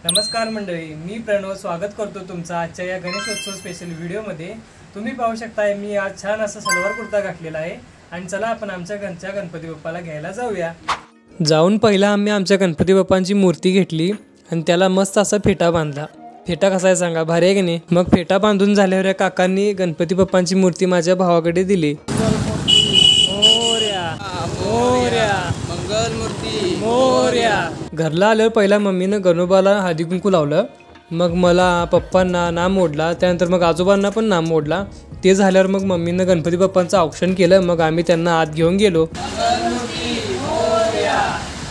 नमस्कार मंडळी, मी प्रणव स्वागत करतो तुमचं आजच्या या गणेशोत्सव स्पेशल व्हिडिओमध्ये। तुम्ही पाहू शकताय मी आज छान असा सलवार कुर्ता घातलेला आहे आणि चला आपण आमच्या घरच्या गणपती बाप्पाला घ्यायला जाऊया। जाऊन पहिला आम्ही आमच्या गणपती बाप्पांची मूर्ती घेतली आणि त्याला मस्त असा फेटा बांधला। फेटा कसा आहे सांगा, भारी आहे की नाही? मग फेटा बांधून झाल्यावर या काकांनी गणपती बाप्पांची मूर्ती माझ्या भावाकडे दिली। मंगल मूर्ती मोरया। घरला आल्यावर पहिला मम्मीनं गणोबाला हळदी कुंकू लावलं, मग मला पप्पांना नाम ओढला, त्यानंतर मग आजोबांना पण नाम ओढला। ते झाल्यावर मग मम्मीनं गणपती बाप्पांचं औक्षण केलं, मग आम्ही त्यांना आत घेऊन गेलो।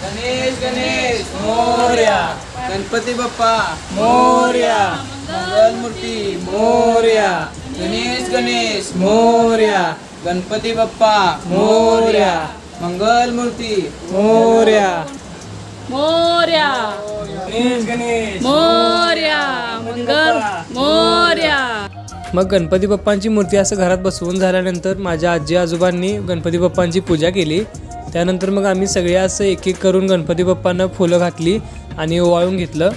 गणेश गणेश मोरया, गणपती बाप्पा मोरया, मंगल मूर्ती मोरया, गणेश गणेश मोरया, गणपती बाप्पा मोरया, मंगल मूर्ती मोरया, मोरया, गणेश गणेश मोरया, मंगल मोरया। मग गणपती बाप्पांची मूर्ती असं घरात बसवून झाल्यानंतर माझ्या आजी आजोबांनी गणपती बाप्पांची पूजा केली। त्यानंतर मग आम्ही सगळे असं एक एक करून गणपती बाप्पांना फुलं घातली आणि ओवाळून घेतलं।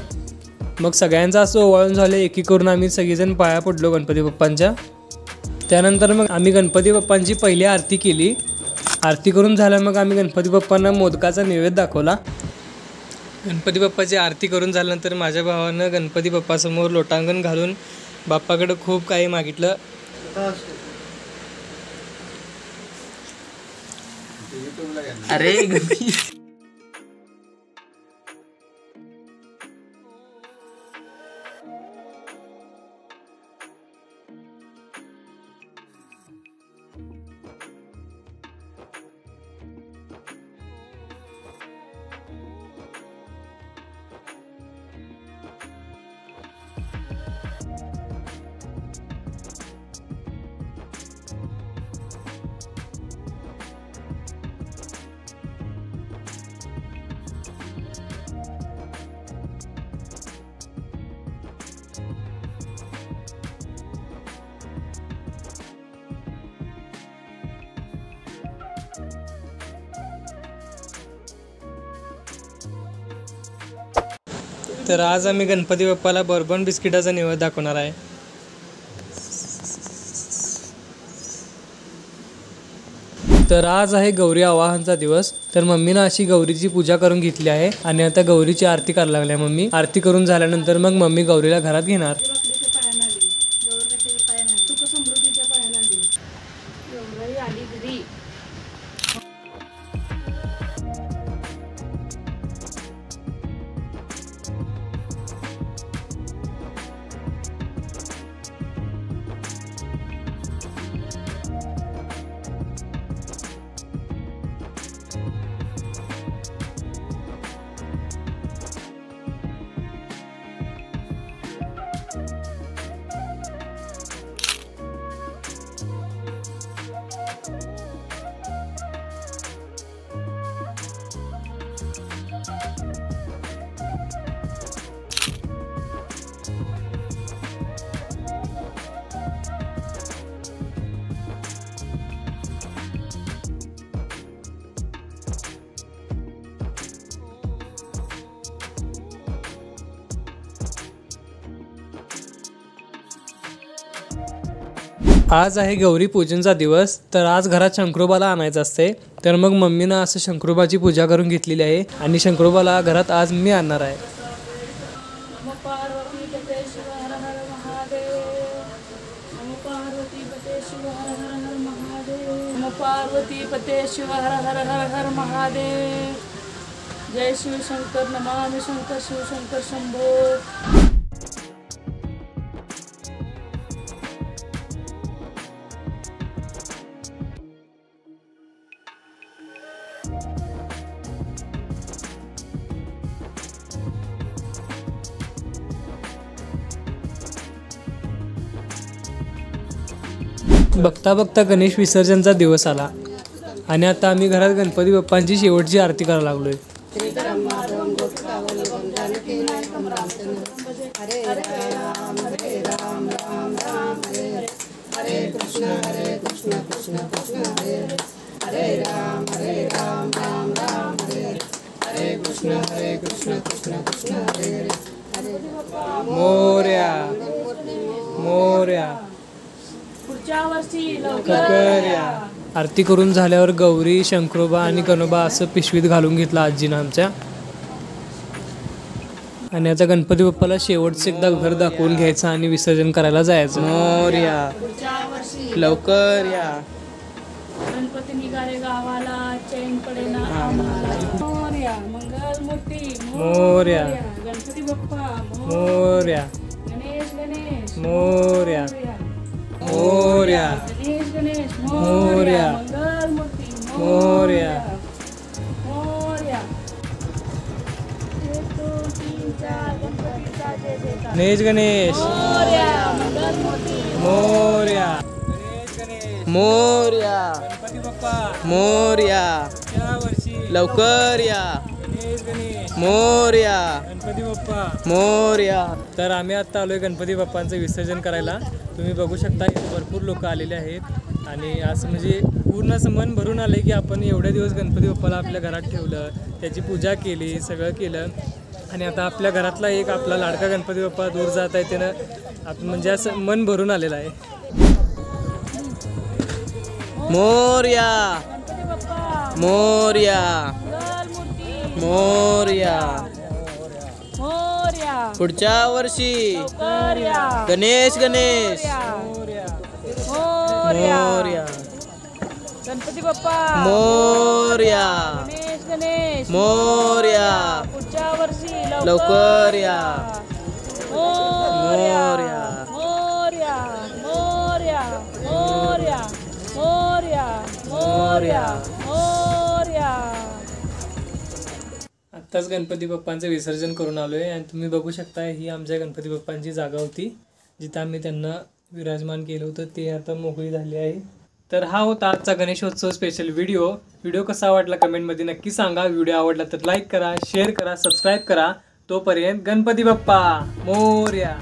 मग सगळ्यांचं असं ओवाळून झालं, एक एक करून आम्ही सगळेजण पाया पडलो गणपती बाप्पांच्या। त्यानंतर मग आम्ही गणपती बाप्पांची पहिली आरती केली। आरती करून झाल्या मग आम्ही गणपती बाप्पांना मोदकाचा नैवेद्य दाखवला। गणपती बाप्पाची आरती करून झाल्यानंतर माझ्या भावानं गणपती बाप्पासमोर लोटांगण घालून बाप्पाकडे खूप काही मागितलं। अरे तर आज आम्ही गणपती बाप्पाला बर्बन बिस्किटाचा नैवेद्य दाखवणार आहे। तर आज आहे गौरी आवाहनचा दिवस, तर मम्मीनं अशी गौरीची पूजा करून घेतली आहे आणि आता गौरीची आरती करायला लागल्या मम्मी। आरती करून झाल्यानंतर मग मम्मी गौरीला घरात घेणार। आज आहे गौरी पूजनचा दिवस, तर आज घरात शंकरोबाला आणायचं असते, तर मग मम्मीनं असं शंकरोबाची पूजा करून घेतलेली आहे आणि शंकरोबाला घरात आज मी आणणार आहे। पार्वती पते शिव हर हर हर हर महादेव। जय शिव शंकर नमामि शंकर शिव शंकर शंभो। बघता बघता गणेश विसर्जनचा दिवस आला आणि आता आम्ही घरात गणपती बाप्पांची शेवटची आरती करायला लागलोय। हरे राम राम राम हरे हरे कृष्ण कृष्ण कृष्ण हरे हरे मोरया मोरया पुढच्या वर्षी लवकर लवकर या. आरती करून झाल्यावर गौरी, शंकरोबा आणि गणोबा असं पिशवीत घालून घेतलं आजीनं आमच्या. आणि आता गणपती बाप्पाला शेवटचं एकदा घर दाखवून घ्यायचं आणि विसर्जन करायला जायचं. मोरया पुढच्या वर्षी लवकर या. गणपती निघाले गावाला, चैन पडेना आम्हाला. मोरया मंगल मूर्ती मोरया. गणपती बाप्पा मोरया गणेश गणेश मोरया मोरया गणेश गणेश मोरया. मंगल मूर्ती मोरया. मोरया. 1 2 3 4 गणपतीचा जय जयकार. गणेश गणेश मोरया मंगल मूर्ती मोरया. गणेश गणेश मोरया गणपती बाप्पा मोरया या वर्षी लवकर या. गणेश गणेश मोरया गणपती बाप्पा. मोरया. तर आम्ही आता आलोय गणपती बाप्पांचं विसर्जन करायला. तुम्ही बघू शकता इथे भरपूर लोक आलेले आहेत आणि असं म्हणजे पूर्ण असं मन भरून आलं की आपण एवढ्या दिवस गणपती बाप्पाला आपल्या घरात ठेवलं, त्याची पूजा केली, सगळं केलं आणि आता आपल्या घरातला एक आपला लाडका गणपती बाप्पा दूर जात आहे. त्यानं आपण म्हणजे असं मन भरून आलेलं आहे. मोरया गणपती बाप्पा मोरया मंगल मूर्ती मोरया. मोरया पुढच्या वर्षी लवकर या. गणेश गणेश मोरया मोरया गणपती बाप्पा मोरया गणेश गणेश मोरया. पुढच्या वर्षी लवकर या. मोरया मोरया. मोरया मोरया मोरया मोरया मोरया मोरया. आत्ताच गणपती बाप्पांचं विसर्जन करून आलोय आणि तुम्ही बघू शकता ही आमच्या गणपती बाप्पांची जागा होती जिथं आम्ही त्यांना विराजमान केलं होतं. ते आता मोकळी झाली आहे. तर हा होता आजचा गणेशोत्सव स्पेशल व्हिडिओ कसा आवडला कमेंटमध्ये नक्की सांगा. व्हिडिओ आवडला तर लाईक करा, शेअर करा, सबस्क्राईब करा. तोपर्यंत गणपती बाप्पा मोरया.